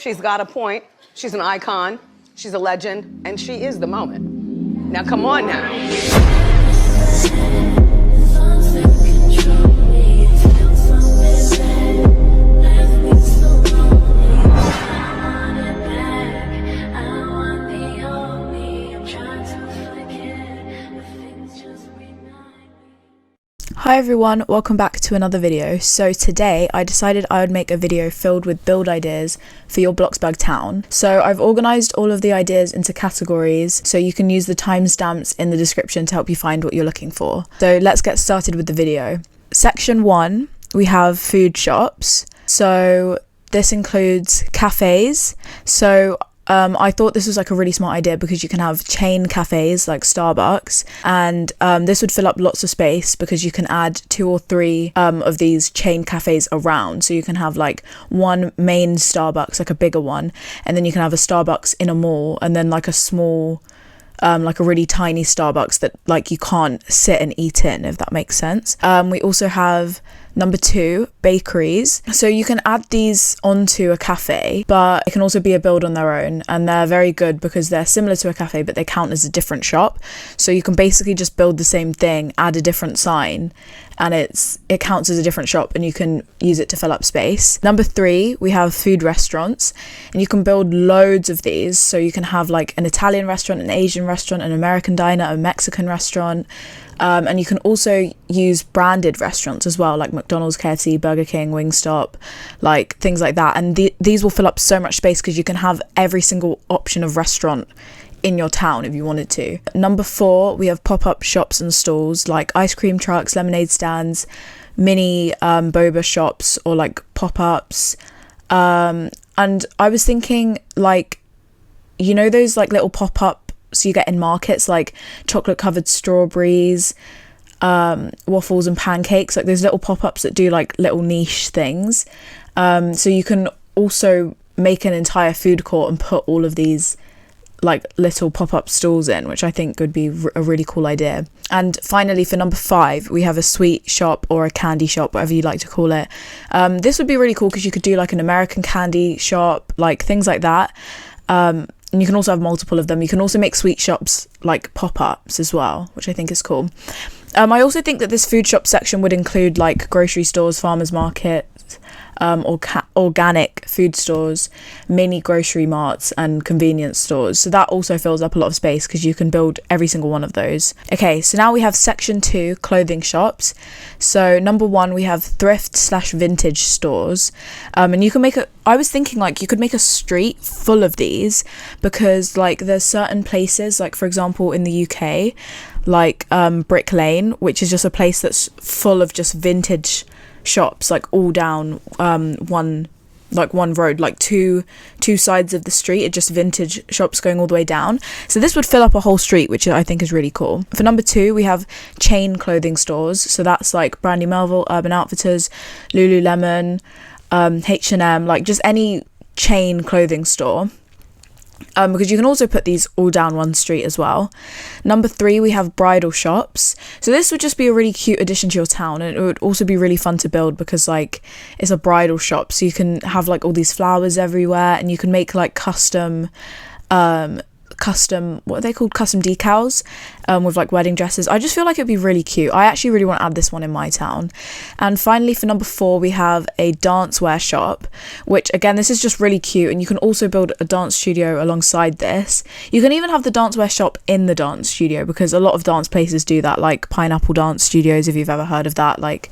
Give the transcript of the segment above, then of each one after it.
She's got a point. She's an icon. She's a legend. And she is the moment. Now, come on now. Hi everyone, welcome back to another video. So today I decided I would make a video filled with build ideas for your Bloxburg town. So I've organised all of the ideas into categories so you can use the timestamps in the description to help you find what you're looking for. So let's get started with the video. Section 1, we have food shops. So this includes cafes. So I thought this was like a really smart idea because you can have chain cafes like Starbucks, and this would fill up lots of space because you can add 2 or 3 of these chain cafes around. So you can have like one main Starbucks, like a bigger one, and then you can have a Starbucks in a mall, and then like a small like a really tiny Starbucks that like you can't sit and eat in, if that makes sense. We also have number 2, bakeries. So you can add these onto a cafe, but it can also be a build on their own, and they're very good because they're similar to a cafe but they count as a different shop. So you can basically just build the same thing, add a different sign, and it counts as a different shop and you can use it to fill up space. Number 3, we have food restaurants, and you can build loads of these. So you can have like an Italian restaurant, an Asian restaurant, an American diner, a Mexican restaurant, and you can also use branded restaurants as well, like McDonald's, KFC, Burger King, Wingstop, like things like that. And these will fill up so much space because you can have every single option of restaurant in your town if you wanted to. Number 4, we have pop-up shops and stalls like ice cream trucks, lemonade stands, mini boba shops, or like pop-ups. And I was thinking, like, you know those like little pop-up you get in markets, like chocolate covered strawberries, waffles and pancakes, like those little pop-ups that do like little niche things. So you can also make an entire food court and put all of these like little pop-up stalls in, which I think would be a really cool idea. And finally, for number 5, we have a sweet shop or a candy shop, whatever you like to call it. This would be really cool because you could do like an American candy shop, like things like that. And you can also have multiple of them. You can also make sweet shops like pop-ups as well, which I think is cool. I also think that this food shop section would include like grocery stores, farmers markets, organic food stores, mini grocery marts and convenience stores. So that also fills up a lot of space because you can build every single one of those. Okay, so now we have section 2, clothing shops. So number 1, we have thrift/vintage stores, and you can make I was thinking like you could make a street full of these because like there's certain places, like for example in the UK, like Brick Lane, which is just a place that's full of just vintage shops, like all down one road, like two sides of the street are just vintage shops going all the way down. So this would fill up a whole street, which I think is really cool. For number 2, we have chain clothing stores. So that's like Brandy Melville, Urban Outfitters, Lululemon, H&M, like just any chain clothing store. Because you can also put these all down one street as well. Number 3, we have bridal shops. So this would just be a really cute addition to your town, and it would also be really fun to build because like it's a bridal shop, so you can have like all these flowers everywhere, and you can make like custom what are they called, custom decals with like wedding dresses. I just feel like it'd be really cute. I actually really want to add this one in my town. And finally, for number 4, we have a dancewear shop, which again, this is just really cute, and you can also build a dance studio alongside this. You can even have the dancewear shop in the dance studio because a lot of dance places do that, like Pineapple Dance Studios, if you've ever heard of that. Like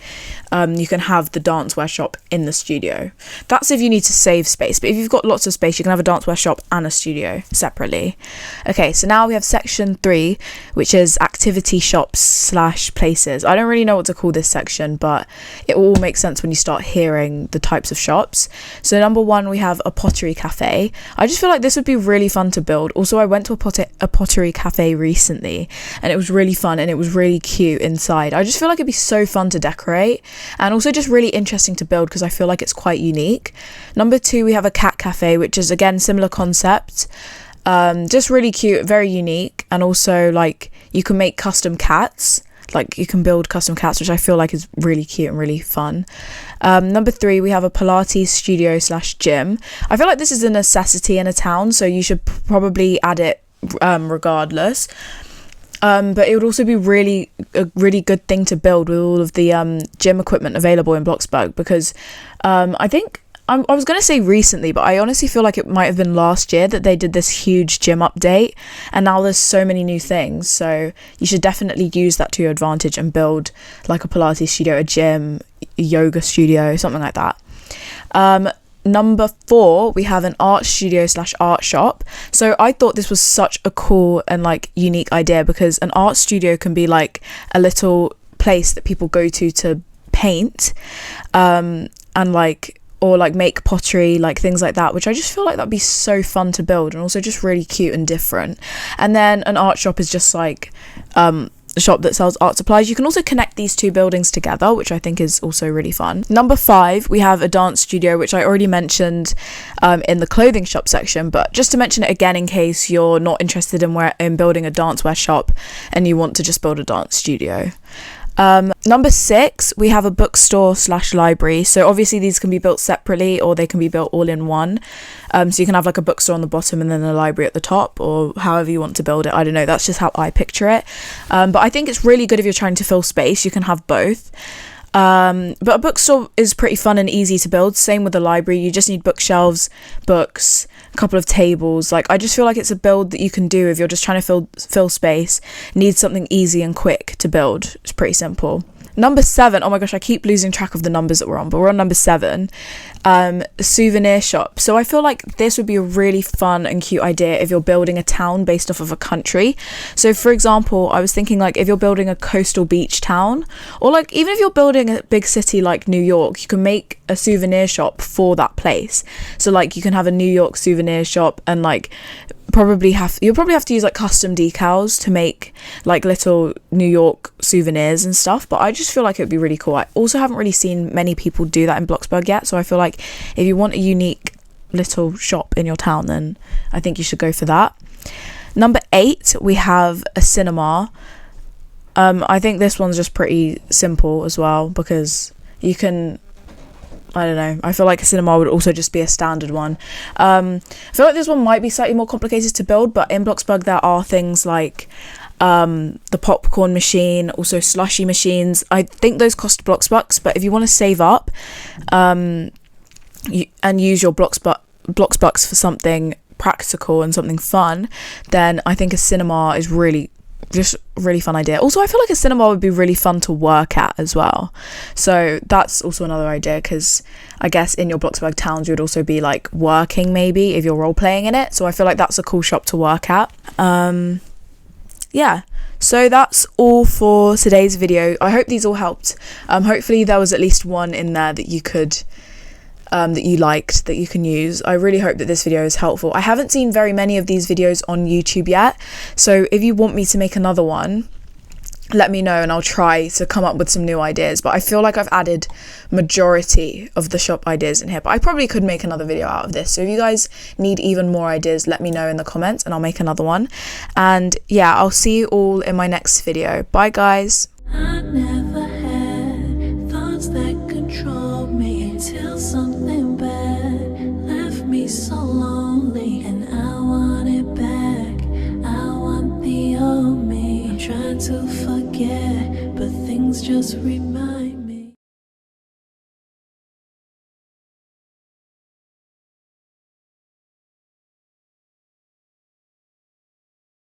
you can have the dancewear shop in the studio. That's if you need to save space, but if you've got lots of space, you can have a dancewear shop and a studio separately. Okay, so now we have section 3, which is activity shops/places. I don't really know what to call this section, but it all makes sense when you start hearing the types of shops. So number 1, we have a pottery cafe. I just feel like this would be really fun to build. Also, I went to a pottery cafe recently, and it was really fun and it was really cute inside. I just feel like it'd be so fun to decorate, and also just really interesting to build because I feel like it's quite unique. Number 2, we have a cat cafe, which is again similar concept. Just really cute, very unique, and also like you can make custom cats like you can build custom cats, which I feel like is really cute and really fun. Number 3, we have a Pilates studio / gym. I feel like this is a necessity in a town, so you should probably add it regardless. But it would also be a really good thing to build with all of the gym equipment available in Bloxburg, because I think I was going to say recently, but I honestly feel like it might have been last year that they did this huge gym update, and now there's so many new things, so you should definitely use that to your advantage and build like a Pilates studio, a gym, a yoga studio, something like that. Number 4, we have an art studio / art shop. So I thought this was such a cool and like unique idea, because an art studio can be like a little place that people go to paint and like, or like make pottery, like things like that, which I just feel like that'd be so fun to build, and also just really cute and different. And then an art shop is just like a shop that sells art supplies. You can also connect these two buildings together, which I think is also really fun. Number 5, we have a dance studio, which I already mentioned in the clothing shop section, but just to mention it again in case you're not interested in building a dancewear shop and you want to just build a dance studio. Number 6, we have a bookstore / library. So obviously these can be built separately, or they can be built all in one. So you can have like a bookstore on the bottom and then a library at the top, or however you want to build it. I don't know, that's just how I picture it. But I think it's really good if you're trying to fill space, you can have both. But a bookstore is pretty fun and easy to build. Same with the library, you just need bookshelves, books, a couple of tables. Like, I just feel like it's a build that you can do if you're just trying to fill space, need something easy and quick to build. It's pretty simple. Number 7, oh my gosh, I keep losing track of the numbers that we're on, but we're on number 7, souvenir shop. So I feel like this would be a really fun and cute idea if you're building a town based off of a country. So for example, I was thinking like if you're building a coastal beach town, or like even if you're building a big city like New York, you can make a souvenir shop for that place. So like you can have a New York souvenir shop, and like you'll probably have to use like custom decals to make like little New York souvenirs and stuff, but I just feel like it would be really cool. I also haven't really seen many people do that in Bloxburg yet, so I feel like if you want a unique little shop in your town, then I think you should go for that. Number 8, we have a cinema. I think this one's just pretty simple as well, because you can, I don't know, I feel like a cinema would also just be a standard one. I feel like this one might be slightly more complicated to build, but in Bloxburg there are things like the popcorn machine, also slushy machines. I think those cost Bloxbucks, but if you want to save up and use your Bloxbucks for something practical and something fun, then I think a cinema is just a really fun idea. Also, I feel like a cinema would be really fun to work at as well, so that's also another idea, because I guess in your Bloxburg towns you would also be like working, maybe if you're role playing in it, so I feel like that's a cool shop to work at. Yeah, so that's all for today's video. I hope these all helped. Hopefully there was at least one in there that you could that you liked, that you can use. I really hope that this video is helpful. I haven't seen very many of these videos on YouTube yet, so if you want me to make another one, let me know and I'll try to come up with some new ideas. But I feel like I've added majority of the shop ideas in here, but I probably could make another video out of this. So if you guys need even more ideas, let me know in the comments and I'll make another one. And yeah, I'll see you all in my next video. Bye guys. I never had thoughts that control me until something bad left me so lonely, and I want it back. I want the old me. I'm trying to forget, but things just remind